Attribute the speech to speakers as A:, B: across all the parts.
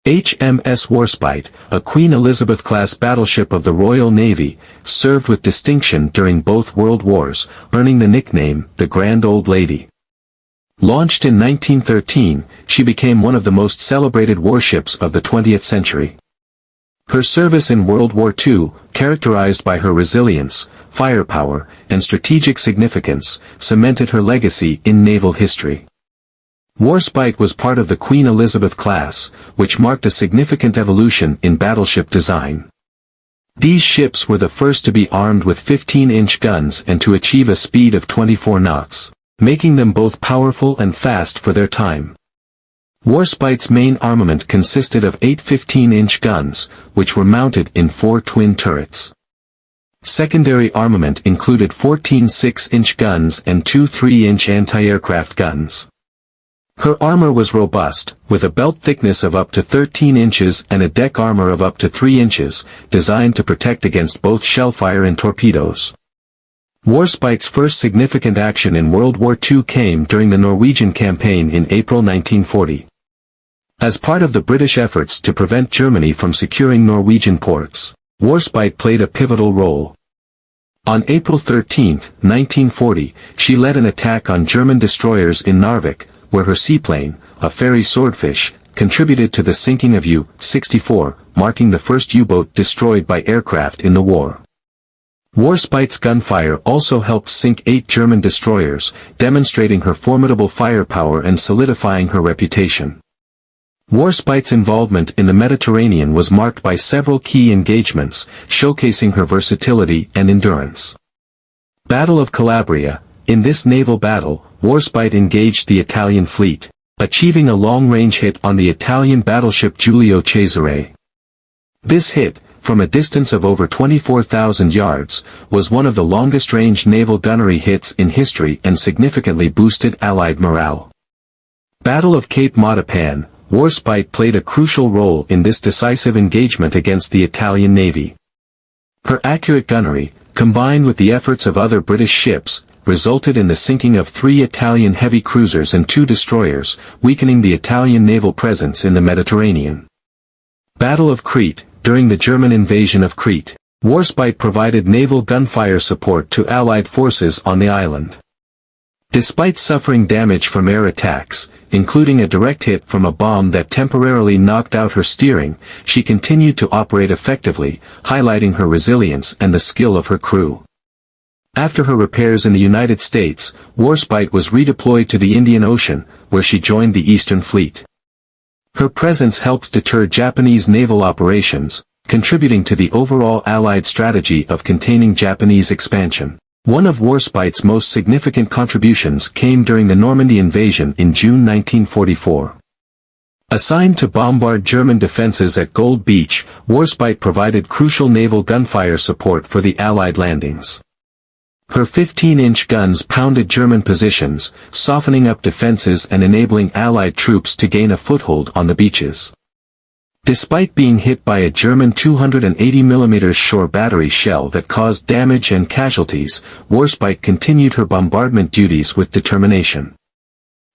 A: HMS Warspite, a Queen Elizabeth-class battleship of the Royal Navy, served with distinction during both World Wars, earning the nickname, the Grand Old Lady. Launched in 1913, she became one of the most celebrated warships of the 20th century. Her service in World War II, characterized by her resilience, firepower, and strategic significance, cemented her legacy in naval history. Warspite was part of the Queen Elizabeth class, which marked a significant evolution in battleship design. These ships were the first to be armed with 15-inch guns and to achieve a speed of 24 knots, making them both powerful and fast for their time. Warspite's main armament consisted of 8 15-inch guns, which were mounted in 4 twin turrets. Secondary armament included 14 6-inch guns and 2 3-inch anti-aircraft guns. Her armor was robust, with a belt thickness of up to 13 inches and a deck armor of up to 3 inches, designed to protect against both shellfire and torpedoes. Warspite's first significant action in World War II came during the Norwegian campaign in April 1940. As part of the British efforts to prevent Germany from securing Norwegian ports, Warspite played a pivotal role. On April 13, 1940, she led an attack on German destroyers in Narvik, where her seaplane, a Fairey Swordfish, contributed to the sinking of U-64, marking the first U-boat destroyed by aircraft in the war. Warspite's gunfire also helped sink 8 German destroyers, demonstrating her formidable firepower and solidifying her reputation. Warspite's involvement in the Mediterranean was marked by several key engagements, showcasing her versatility and endurance. Battle of Calabria. In this naval battle, Warspite engaged the Italian fleet, achieving a long-range hit on the Italian battleship Giulio Cesare. This hit, from a distance of over 24,000 yards, was one of the longest-range naval gunnery hits in history and significantly boosted Allied morale. Battle of Cape Matapan. Warspite played a crucial role in this decisive engagement against the Italian Navy. Her accurate gunnery, combined with the efforts of other British ships, resulted in the sinking of 3 Italian heavy cruisers and 2 destroyers, weakening the Italian naval presence in the Mediterranean. Battle of Crete. During the German invasion of Crete, Warspite provided naval gunfire support to Allied forces on the island. Despite suffering damage from air attacks, including a direct hit from a bomb that temporarily knocked out her steering, she continued to operate effectively, highlighting her resilience and the skill of her crew. After her repairs in the United States, Warspite was redeployed to the Indian Ocean, where she joined the Eastern Fleet. Her presence helped deter Japanese naval operations, contributing to the overall Allied strategy of containing Japanese expansion. One of Warspite's most significant contributions came during the Normandy invasion in June 1944. Assigned to bombard German defenses at Gold Beach, Warspite provided crucial naval gunfire support for the Allied landings. Her 15-inch guns pounded German positions, softening up defenses and enabling Allied troops to gain a foothold on the beaches. Despite being hit by a German 280mm shore battery shell that caused damage and casualties, Warspite continued her bombardment duties with determination.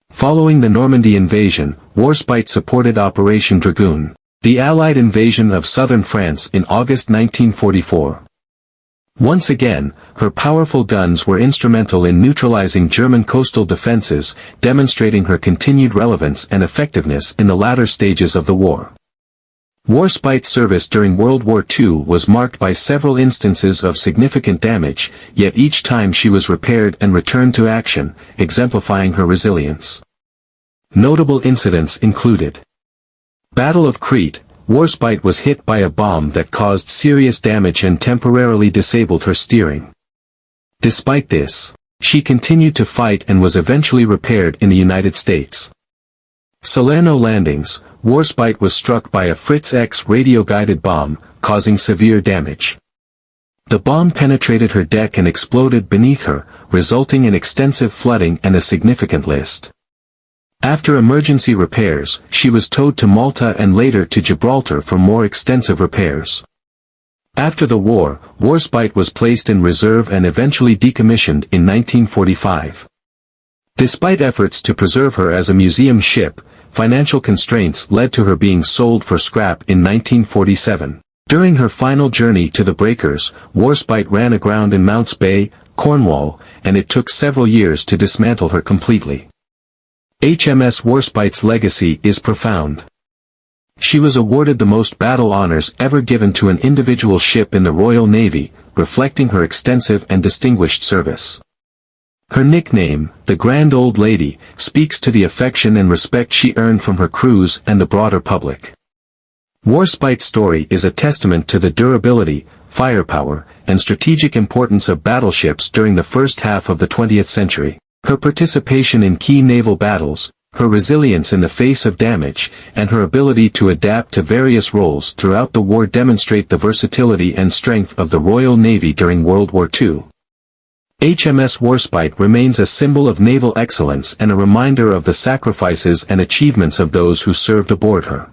A: Following the Normandy invasion, Warspite supported Operation Dragoon, the Allied invasion of southern France in August 1944. Once again, her powerful guns were instrumental in neutralizing German coastal defenses, demonstrating her continued relevance and effectiveness in the latter stages of the war. Warspite's service during World War II was marked by several instances of significant damage, yet each time she was repaired and returned to action, exemplifying her resilience. Notable incidents included: Battle of Crete. Warspite was hit by a bomb that caused serious damage and temporarily disabled her steering. Despite this, she continued to fight and was eventually repaired in the United States. Salerno landings. Warspite was struck by a Fritz X radio-guided bomb, causing severe damage. The bomb penetrated her deck and exploded beneath her, resulting in extensive flooding and a significant list. After emergency repairs, she was towed to Malta and later to Gibraltar for more extensive repairs. After the war, Warspite was placed in reserve and eventually decommissioned in 1945. Despite efforts to preserve her as a museum ship, financial constraints led to her being sold for scrap in 1947. During her final journey to the breakers, Warspite ran aground in Mounts Bay, Cornwall, and it took several years to dismantle her completely. HMS Warspite's legacy is profound. She was awarded the most battle honors ever given to an individual ship in the Royal Navy, reflecting her extensive and distinguished service. Her nickname, the Grand Old Lady, speaks to the affection and respect she earned from her crews and the broader public. Warspite's story is a testament to the durability, firepower, and strategic importance of battleships during the first half of the 20th century. Her participation in key naval battles, her resilience in the face of damage, and her ability to adapt to various roles throughout the war demonstrate the versatility and strength of the Royal Navy during World War II. HMS Warspite remains a symbol of naval excellence and a reminder of the sacrifices and achievements of those who served aboard her.